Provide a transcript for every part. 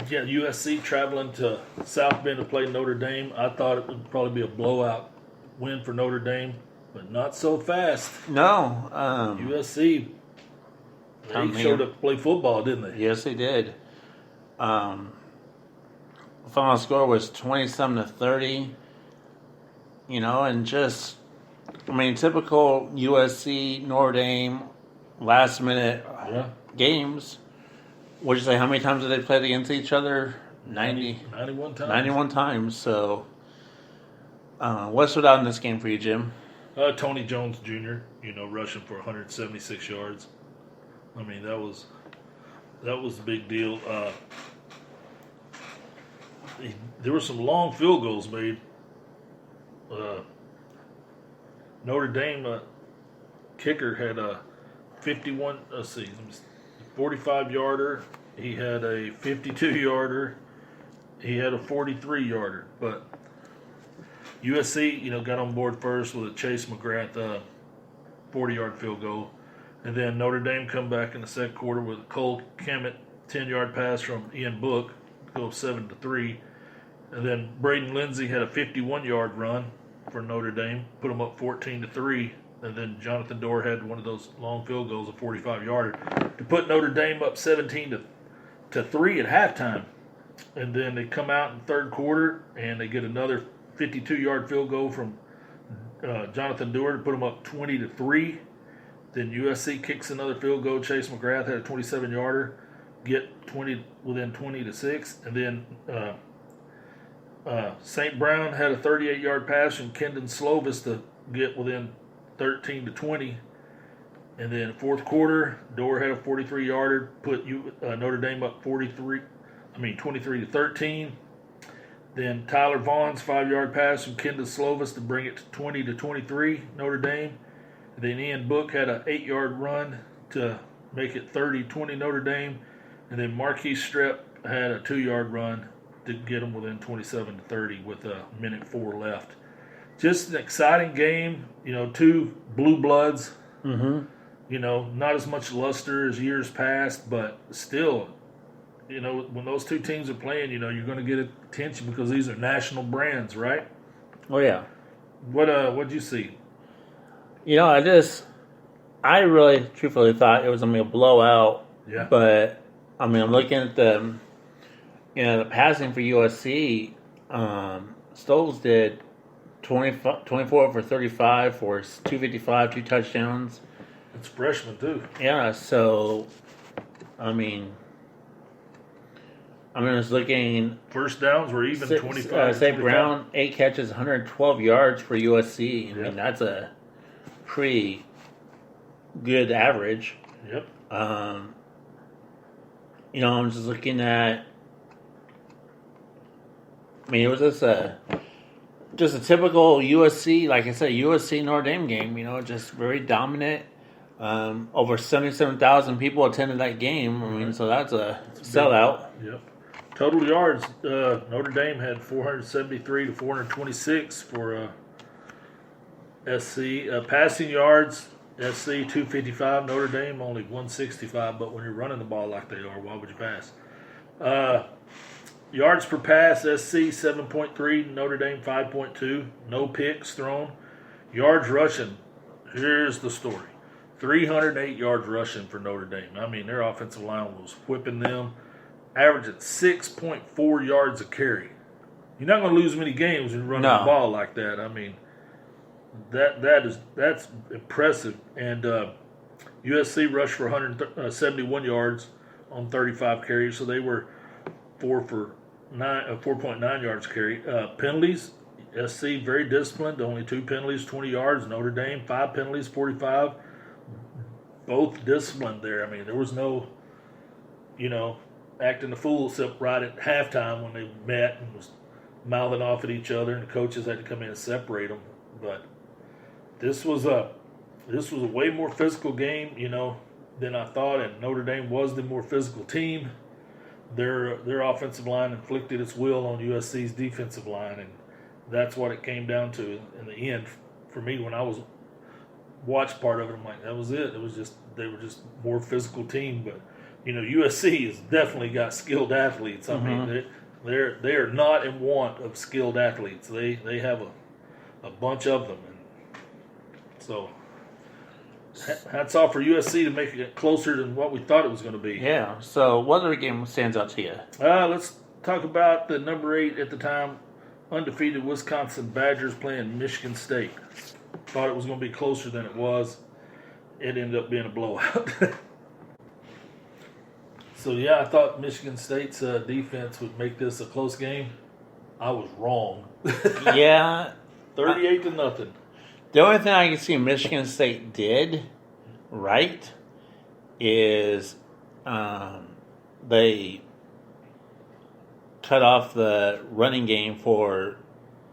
Yeah, USC traveling to South Bend to play Notre Dame. I thought it would probably be a blowout win for Notre Dame, but not so fast. No, USC, they showed up to play football, didn't they? Yes, they did. The final score was 27-30. You know, and just, I mean, typical USC Notre Dame last minute games. Would you say how many times did they play against each other? 91 times. 91 times. So, what stood out in this game for you, Jim? Tony Jones Jr., rushing for 176 yards. I mean, that was a big deal. There were some long field goals made. Notre Dame kicker had a 45-yarder. He had a 52-yarder. He had a 43-yarder. But USC, got on board first with a Chase McGrath 40-yard field goal. And then Notre Dame come back in the second quarter with a Cole Kemet 10-yard pass from Ian Book, go 7-3. And then Braden Lindsey had a 51-yard run for Notre Dame, put them up 14-3. And then Jonathan Dorr had one of those long field goals, a 45-yarder, to put Notre Dame up 17-3 at halftime. And then they come out in the third quarter and they get another 52-yard field goal from Jonathan Dorr to put them up 20-3. Then USC kicks another field goal. Chase McGrath had a 27-yarder, get within 20-6, and then St. Brown had a 38-yard pass from Kendon Slovis to get within 13-20, and then fourth quarter, Dorr had a 43-yarder, put Notre Dame up 23-13. Then Tyler Vaughn's 5-yard pass from Kendon Slovis to bring it to 20-23 Notre Dame. Then Ian Book had an 8-yard run to make it 30-20 Notre Dame. And then Marquise Strepp had a 2-yard run to get them within 27-30 with a minute 4 left. Just an exciting game. Two blue bloods. Mm-hmm. Not as much luster as years past, but still, when those two teams are playing, you're going to get attention because these are national brands, right? Oh, yeah. What'd you see? I really truthfully thought it was going to be a blowout. Yeah. But, I'm looking at the passing for USC. Stoles did 24 for 35 for 255, 2 touchdowns. It's freshman, too. Yeah, so, I was looking. First downs were even 25. St. Brown, 8 catches, 112 yards for USC. I mean, that's a pretty good average. Yep. I'm just looking at. It was just a typical USC, like I said, USC Notre Dame game. Just very dominant. Over 77,000 people attended that game. So that's a sellout. Yep. Total yards, Notre Dame had 473 to 426 for SC. Passing yards, SC 255, Notre Dame only 165. But when you're running the ball like they are, why would you pass? Yards per pass, SC 7.3, Notre Dame 5.2. No picks thrown. Yards rushing, here's the story. 308 yards rushing for Notre Dame. Their offensive line was whipping them. Averaging 6.4 yards a carry. You're not going to lose many games when you're running the ball like that. That's impressive. And USC rushed for 171 yards on 35 carries, so they were 4.9 yards a carry. Penalties, SC very disciplined. Only 2 penalties, 20 yards. Notre Dame 5 penalties, 45. Both disciplined there. There was no, acting the fool except right at halftime when they met and was mouthing off at each other, and the coaches had to come in and separate them. But this was a way more physical game, than I thought, and Notre Dame was the more physical team. Their offensive line inflicted its will on USC's defensive line, and that's what it came down to in the end. For me, when I was watched part of it, I'm like, that was it. It was just they were just more physical team, but USC has definitely got skilled athletes. I mean, they are not in want of skilled athletes. They have a bunch of them, and so hats off for USC to make it closer than what we thought it was going to be. Yeah. So, what other game stands out to you? Let's talk about the number 8 at the time, undefeated Wisconsin Badgers playing Michigan State. Thought it was going to be closer than it was. It ended up being a blowout. So, yeah, I thought Michigan State's defense would make this a close game. I was wrong. Yeah. 38 to nothing. The only thing I can see Michigan State did right is they cut off the running game for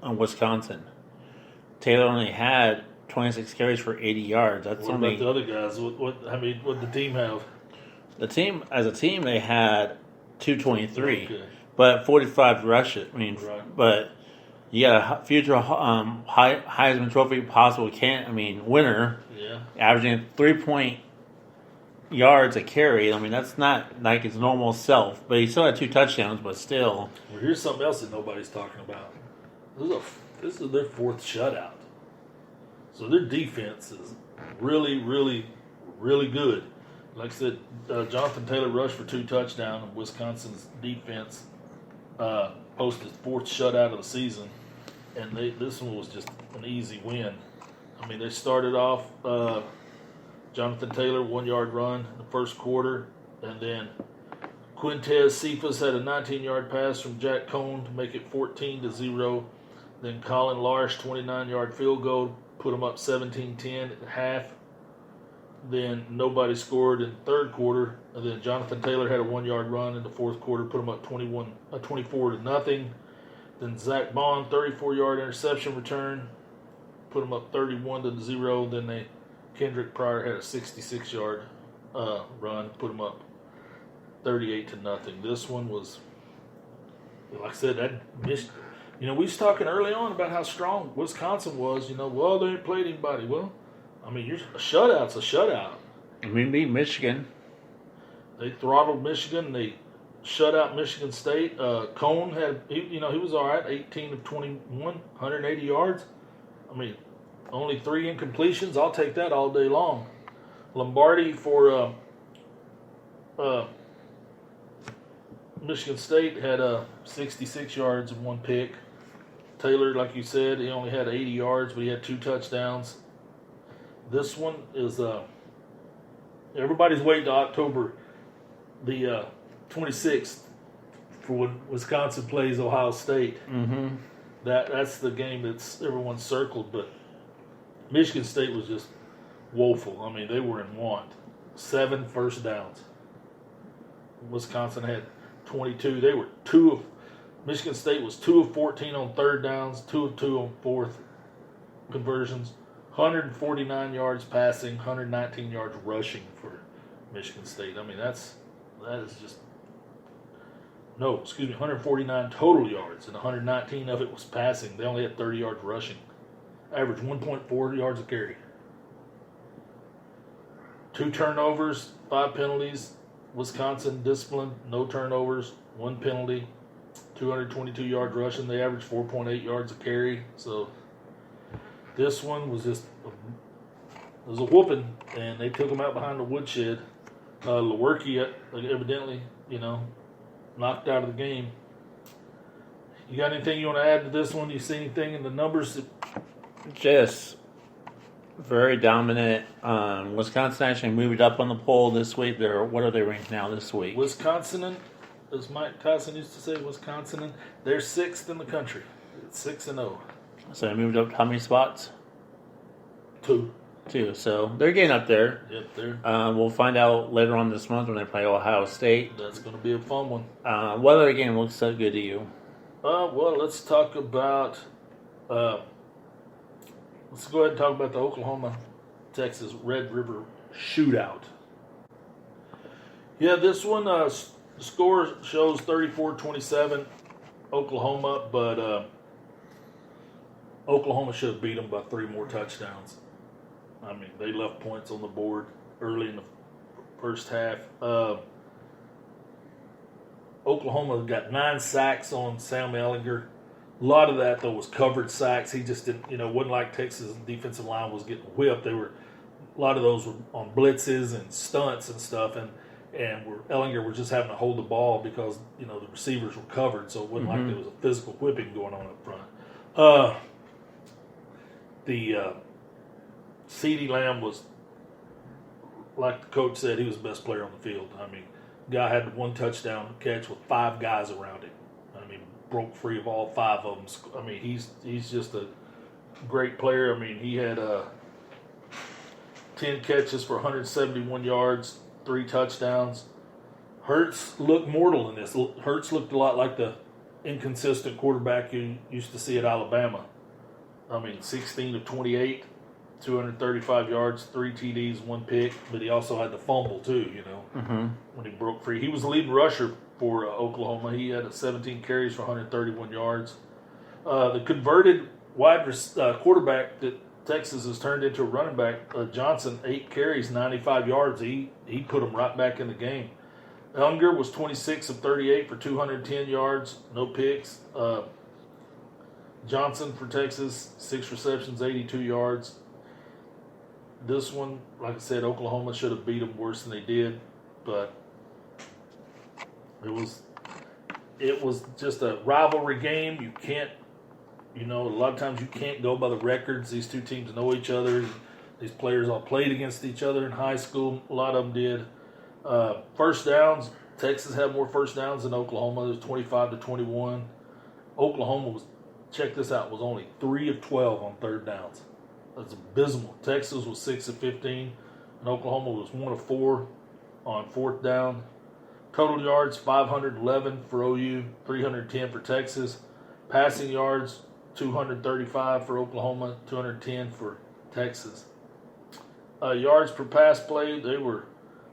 Wisconsin. Taylor only had 26 carries for 80 yards. That's What only about the other guys? What did the team have? the team. As a team, they had 223, Okay. but 45 rushes. I mean, Right. but you got a future Heisman Trophy possible winner. Yeah. Averaging 3 yards a carry. I mean, that's not like his normal self, but he still had 2 touchdowns, but still. Well, here's something else that nobody's talking about. This is their 4th shutout. So their defense is really, really, really good. Like I said, Jonathan Taylor rushed for 2 touchdowns, and Wisconsin's defense posted 4th shutout of the season, and this one was just an easy win. I mean, they started off Jonathan Taylor 1-yard run in the first quarter, and then Quintez Cephas had a 19-yard pass from Jack Cohn to make it 14-0. Then Colin Larsh 29-yard field goal put them up 17-10 at half. Then nobody scored in the third quarter, and then Jonathan Taylor had a 1-yard run in the fourth quarter, put them up 24 to nothing. Then Zach Bond 34-yard interception return, put them up 31-0. Then Kendrick Pryor had a 66-yard run, put them up 38 to nothing. This one was, like I said, we was talking early on about how strong Wisconsin was. Well, they ain't played anybody. Well, I mean, a shutout's a shutout. We beat Michigan. They throttled Michigan. They shut out Michigan State. Cone he was all right, 18 of 21, 180 yards. I mean, only 3 incompletions. I'll take that all day long. Lombardi for Michigan State had 66 yards and 1 pick. Taylor, like you said, he only had 80 yards, but he had 2 touchdowns. This one is everybody's waiting to October the 26th for when Wisconsin plays Ohio State. Mm-hmm. That's the game that's everyone's circled, but Michigan State was just woeful. I mean, they were in want. 7 first downs. Wisconsin had 22. They were Michigan State was 2 of 14 on third downs, 2 of 2 on fourth conversions, 149 yards passing, 119 yards rushing for Michigan State. I mean, that is just 149 total yards, and 119 of it was passing. They only had 30 yards rushing. Average 1.4 yards a carry. 2 turnovers, 5 penalties. Wisconsin disciplined, no turnovers, 1 penalty, 222 yards rushing. They averaged 4.8 yards a carry. So this one was just a whooping, and they took them out behind the woodshed. Lewerke evidently, knocked out of the game. You got anything you want to add to this one? You see anything in the numbers? Just very dominant. Wisconsin actually moved up on the poll this week. What are they ranked now this week? Wisconsin, as Mike Tyson used to say, Wisconsin, they're 6th in the country. It's 6-0. So they moved up how many spots? 2. So they're getting up there. Yep, they're. We'll find out later on this month when they play Ohio State. That's going to be a fun one. What other game looks so good to you? Well, let's talk about. Let's go ahead and talk about the Oklahoma-Texas Red River Shootout. Yeah, this one, the score shows 34-27 Oklahoma, but Oklahoma should have beat them by 3 more touchdowns. I mean, they left points on the board early in the first half. Oklahoma got 9 sacks on Sam Ehlinger. A lot of that though was covered sacks. He just didn't, wasn't like Texas defensive line was getting whipped. A lot of those were on blitzes and stunts and stuff, and Ehlinger was just having to hold the ball because the receivers were covered, so it wasn't like there was a physical whipping going on up front. CeeDee Lamb was, like the coach said, he was the best player on the field. I mean, guy had 1 touchdown catch with 5 guys around him. I mean, broke free of all 5 of them. I mean, he's just a great player. I mean, he had 10 catches for 171 yards, 3 touchdowns. Hurts looked mortal in this. Hurts looked a lot like the inconsistent quarterback you used to see at Alabama. I mean, 16 of 28, 235 yards, 3 TDs, 1 pick, but he also had the fumble too, when he broke free. He was the leading rusher for Oklahoma. He had 17 carries for 131 yards. The converted quarterback that Texas has turned into a running back, Johnson, 8 carries, 95 yards. He put him right back in the game. Ehlinger was 26 of 38 for 210 yards, no picks. Johnson for Texas, 6 receptions, 82 yards. This one, like I said, Oklahoma should have beat them worse than they did, but it was just a rivalry game. You can't, a lot of times you can't go by the records. These two teams know each other. These players all played against each other in high school. A lot of them did. First downs, Texas had more first downs than Oklahoma. It was 25-21. Oklahoma was, check this out, was only 3 of 12 on third downs. That's abysmal. Texas was 6 of 15, and Oklahoma was 1 of 4 on fourth down. Total yards, 511 for OU, 310 for Texas. Passing yards, 235 for Oklahoma, 210 for Texas. Yards per pass play, OU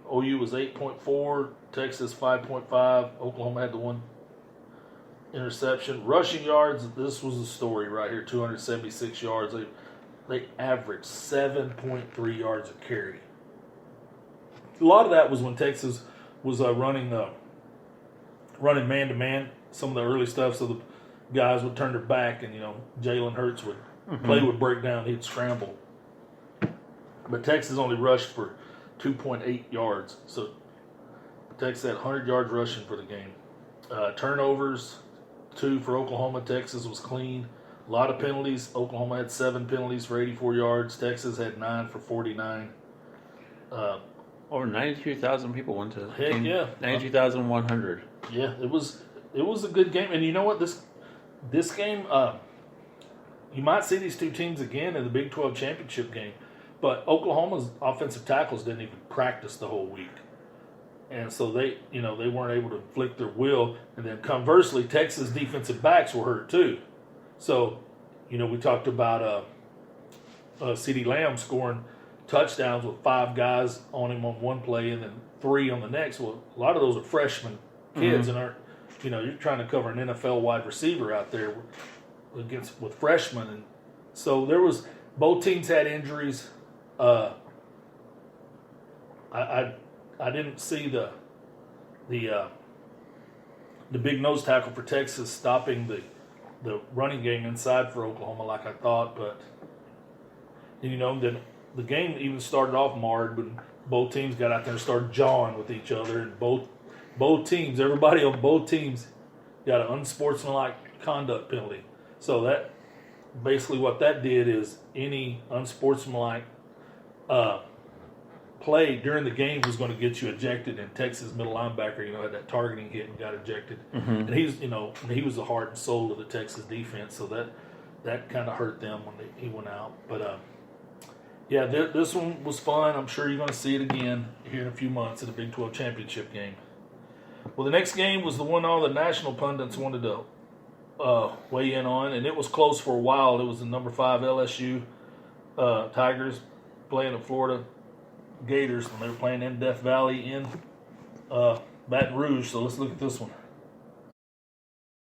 was 8.4, Texas 5.5. Oklahoma had the 1 interception. Rushing yards, this was the story right here, 276 yards. They averaged 7.3 yards a carry. A lot of that was when Texas was running man-to-man, some of the early stuff, so the guys would turn their back and, Jalen Hurts would play would break down, he'd scramble. But Texas only rushed for 2.8 yards. So Texas had 100 yards rushing for the game. Turnovers, 2 for Oklahoma. Texas was clean. A lot of penalties. Oklahoma had 7 penalties for 84 yards. Texas had 9 for 49. Over 92,000 people went to Heck game. Yeah. 92,100. Yeah, it was a good game. And you know what? This game, you might see these two teams again in the Big 12 championship game. But Oklahoma's offensive tackles didn't even practice the whole week. And so they weren't able to inflict their will. And then conversely, Texas defensive backs were hurt too. So, we talked about CeeDee Lamb scoring touchdowns with 5 guys on him on one play and then 3 on the next. Well, a lot of those are freshman kids and aren't, you're trying to cover an NFL wide receiver out there with freshmen. And so both teams had injuries. I didn't see the big nose tackle for Texas stopping the running game inside for Oklahoma like I thought, but then the game even started off marred when both teams got out there and started jawing with each other, and both teams, everybody on both teams got an unsportsmanlike conduct penalty. So that basically what that did is any unsportsmanlike play during the game was going to get you ejected, and Texas middle linebacker, had that targeting hit and got ejected. And he was the heart and soul of the Texas defense, so that kind of hurt them when he went out. But this one was fun. I'm sure you're going to see it again here in a few months at the Big 12 championship game. Well, the next game was the one all the national pundits wanted to weigh in on, and it was close for a while. It was the number 5 LSU Tigers playing the Florida Gators when they were playing in Death Valley in Baton Rouge. So let's look at this one.